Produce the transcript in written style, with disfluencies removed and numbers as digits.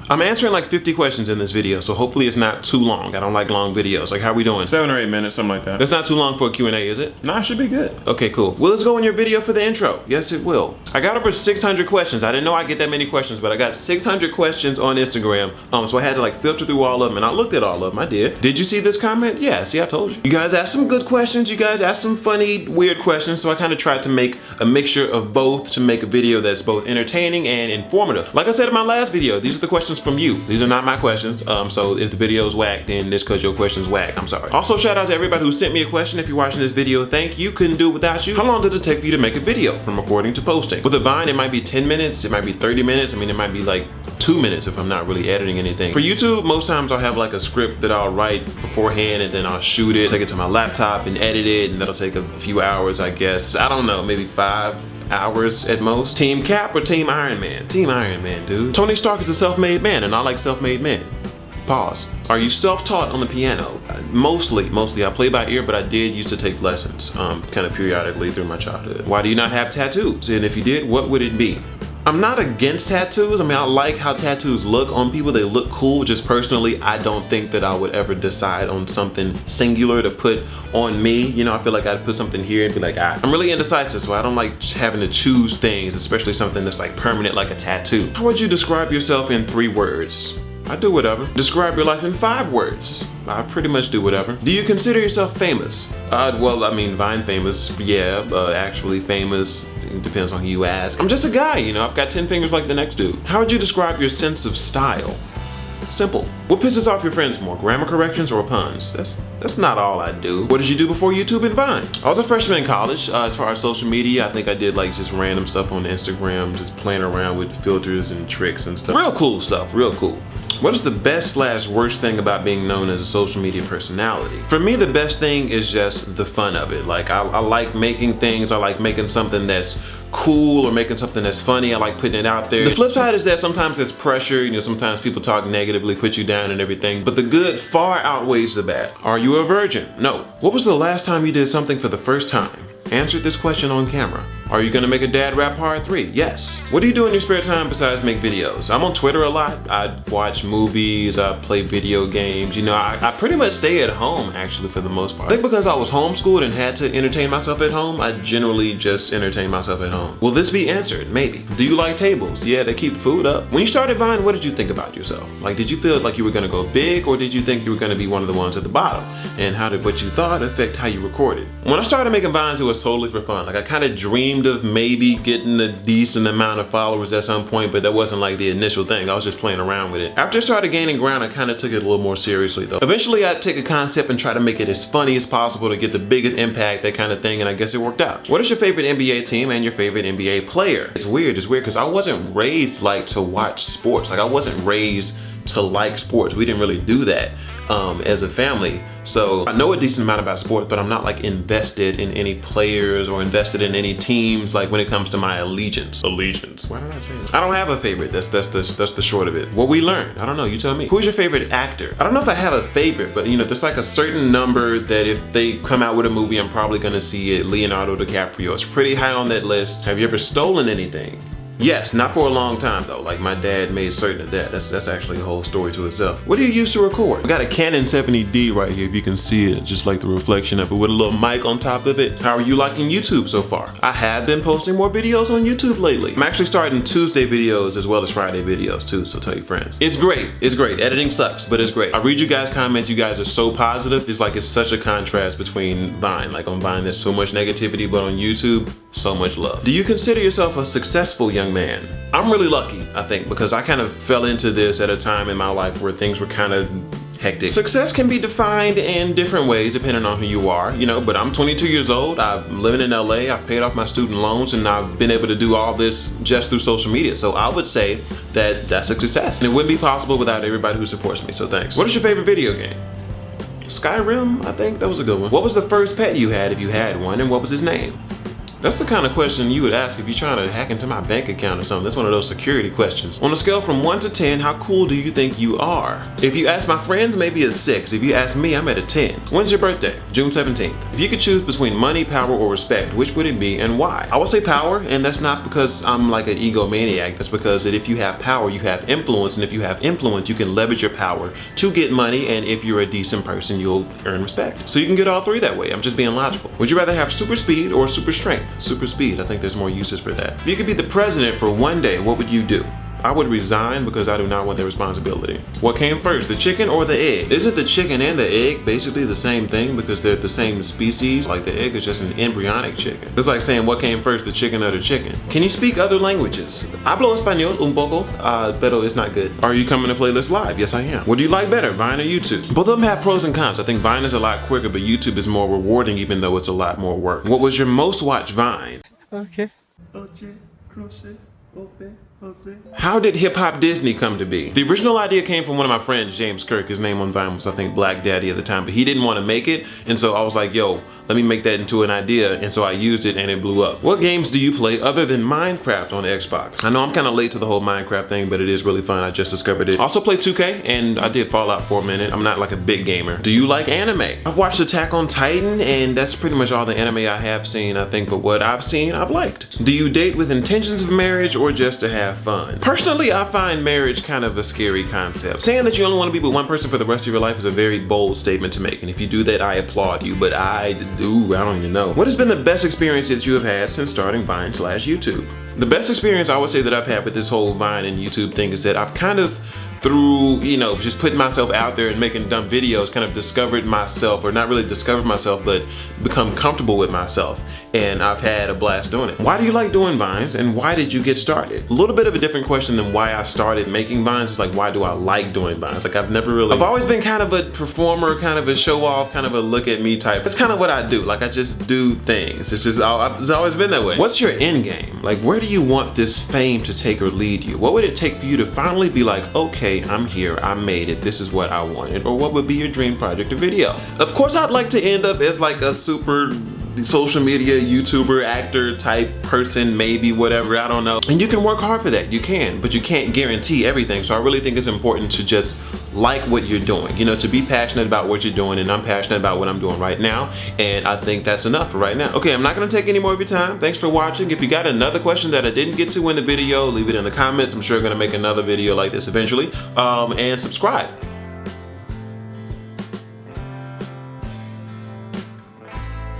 I'm answering like 50 questions in this video, so hopefully it's not too long. I don't like long videos. Like, how we doing? 7 or 8 minutes, something like that. That's not too long for a Q&A, is it? Nah, it should be good. Okay, cool. Will this go in your video for the intro? Yes, it will. I got over 600 questions. I didn't know I'd get that many questions, but I got 600 questions on Instagram. So I had to like filter through all of them, and I looked at all of them. I did. Did you see this comment? Yeah, see, I told you. You guys asked some good questions. You guys asked some funny, weird questions, so I kind of tried to make a mixture of both to make a video that's both entertaining and informative. Like I said in my last video, these are the questions from you. These are not my questions. So if the video's whack, then it's because your question's whack. I'm sorry. Also, shout out to everybody who sent me a question. If you're watching this video, thank you. Couldn't do it without you. How long does it take for you to make a video from recording to posting? With a Vine, it might be 10 minutes. It might be 30 minutes. I mean, it might be like 2 minutes if I'm not really editing anything. For YouTube, most times I'll have like a script that I'll write beforehand, and then I'll shoot it, take it to my laptop and edit it, and that'll take a few hours, I guess. I don't know, maybe 5 hours at most. Team Cap or Team Iron Man? Team Iron Man, dude. Tony Stark is a self-made man, and I like self-made men. Pause. Are you self-taught on the piano? Mostly. I play by ear, but I did used to take lessons kind of periodically through my childhood. Why do you not have tattoos? And if you did, what would it be? I'm not against tattoos. I mean, I like how tattoos look on people. They look cool. Just personally, I don't think that I would ever decide on something singular to put on me. You know, I feel like I'd put something here and be like, I'm really indecisive, so I don't like having to choose things, especially something that's like permanent like a tattoo. How would you describe yourself in 3 words? I do whatever. Describe your life in 5 words. I pretty much do whatever. Do you consider yourself famous? Well, I mean, Vine famous, yeah. Actually famous, it depends on who you ask. I'm just a guy, you know, I've got 10 fingers like the next dude. How would you describe your sense of style? Simple. What pisses off your friends more, grammar corrections or puns? That's not all I do. What did you do before YouTube and Vine? I was a freshman in college. As far as social media, I think I did like just random stuff on Instagram, just playing around with filters and tricks and stuff. Real cool stuff, real cool. What is the best/worst thing about being known as a social media personality? For me, the best thing is just the fun of it. Like, I like making things. I like making something that's cool or making something that's funny. I like putting it out there. The flip side is that sometimes there's pressure. You know, sometimes people talk negatively, put you down and everything, but the good far outweighs the bad. Are you a virgin? No. What was the last time you did something for the first time? Answer this question on camera. Are you gonna make a dad rap part 3? Yes. What do you do in your spare time besides make videos? I'm on Twitter a lot. I watch movies, I play video games. You know, I pretty much stay at home actually for the most part. I think because I was homeschooled and had to entertain myself at home, I generally just entertain myself at home. Will this be answered? Maybe. Do you like tables? Yeah, they keep food up. When you started Vine, what did you think about yourself? Like, did you feel like you were gonna go big, or did you think you were gonna be one of the ones at the bottom? And how did what you thought affect how you recorded? When I started making Vines, it was totally for fun. Like, I kind of dreamed of maybe getting a decent amount of followers at some point, but that wasn't like the initial thing. I was just playing around with it. After I started gaining ground, I kind of took it a little more seriously though. Eventually I'd take a concept and try to make it as funny as possible to get the biggest impact, that kind of thing, and I guess it worked out. What is your favorite NBA team and your favorite NBA player? It's weird because I wasn't raised like to watch sports. Like, I wasn't raised to like sports. We didn't really do that as a family. So I know a decent amount about sports, but I'm not like invested in any players or invested in any teams, like when it comes to my allegiance. Why did I say that? I don't have a favorite. That's the short of it. What we learned, I don't know, you tell me. Who's your favorite actor? I don't know if I have a favorite, but you know, there's like a certain number that if they come out with a movie, I'm probably gonna see it. Leonardo DiCaprio, it's pretty high on that list. Have you ever stolen anything? Yes, not for a long time though. Like, my dad made certain of that. That's actually a whole story to itself. What do you use to record? I got a Canon 70D right here, if you can see it, just like the reflection of it with a little mic on top of it. How are you liking YouTube so far? I have been posting more videos on YouTube lately. I'm actually starting Tuesday videos as well as Friday videos too, so tell your friends. It's great, it's great. Editing sucks, but it's great. I read you guys' comments, you guys are so positive. It's like it's such a contrast between Vine. Like, on Vine there's so much negativity, but on YouTube, so much love. Do you consider yourself a successful young man? I'm really lucky, I think, because I kind of fell into this at a time in my life where things were kind of hectic. Success can be defined in different ways depending on who you are, you know, but I'm 22 years old, I'm living in LA, I've paid off my student loans, and I've been able to do all this just through social media. So I would say that that's a success. And it wouldn't be possible without everybody who supports me, so thanks. What is your favorite video game? Skyrim, I think that was a good one. What was the first pet you had, if you had one, and what was his name? That's the kind of question you would ask if you're trying to hack into my bank account or something. That's one of those security questions. On a scale from 1 to 10, how cool do you think you are? If you ask my friends, maybe a 6. If you ask me, I'm at a 10. When's your birthday? June 17th. If you could choose between money, power, or respect, which would it be and why? I would say power, and that's not because I'm like an egomaniac. That's because if you have power, you have influence, and if you have influence, you can leverage your power to get money, and if you're a decent person, you'll earn respect. So you can get all three that way. I'm just being logical. Would you rather have super speed or super strength? Super speed, I think there's more uses for that. If you could be the president for one day, what would you do? I would resign because I do not want the responsibility. What came first, the chicken or the egg? Isn't the chicken and the egg basically the same thing because they're the same species? Like the egg is just an embryonic chicken. It's like saying what came first, the chicken or the chicken? Can you speak other languages? Hablo español un poco, pero it's not good. Are you coming to Playlist Live? Yes, I am. What do you like better, Vine or YouTube? Both of them have pros and cons. I think Vine is a lot quicker, but YouTube is more rewarding even though it's a lot more work. What was your most watched Vine? Okay. How did Hip Hop Disney come to be? The original idea came from one of my friends, James Kirk. His name on Vine was, I think, Black Daddy at the time, but he didn't want to make it. And so I was like, yo, let me make that into an idea. And so I used it and it blew up. What games do you play other than Minecraft on Xbox? I know I'm kind of late to the whole Minecraft thing, but it is really fun. I just discovered it. Also play 2K and I did Fallout for a minute. I'm not like a big gamer. Do you like anime? I've watched Attack on Titan and that's pretty much all the anime I have seen, I think, but what I've seen, I've liked. Do you date with intentions of marriage or just to have fun? Personally, I find marriage kind of a scary concept. Saying that you only want to be with one person for the rest of your life is a very bold statement to make, and if you do that, I applaud you, but I don't even know. What has been the best experience that you have had since starting Vine/YouTube? The best experience I would say that I've had with this whole Vine and YouTube thing is that I've kind of, through, just putting myself out there and making dumb videos, kind of discovered myself, or not really discovered myself, but become comfortable with myself. And I've had a blast doing it. Why do you like doing Vines and why did you get started? A little bit of a different question than why I started making Vines. It's like, why do I like doing Vines? Like I've always been kind of a performer, kind of a show off, kind of a look at me type. That's kind of what I do. Like I just do things. It's always been that way. What's your end game? Like where do you want this fame to take or lead you? What would it take for you to finally be like, okay, I'm here, I made it, this is what I wanted? Or what would be your dream project or video? Of course, I'd like to end up as like a super social media YouTuber, actor type person, maybe, whatever, I don't know. And you can work hard for that, you can, but you can't guarantee everything. So I really think it's important to just like what you're doing, to be passionate about what you're doing, and I'm passionate about what I'm doing right now, and I think that's enough for right now. Okay, I'm not gonna take any more of your time. Thanks for watching. If you got another question that I didn't get to in the video, leave it in the comments. I'm sure I'm gonna make another video like this eventually, and subscribe.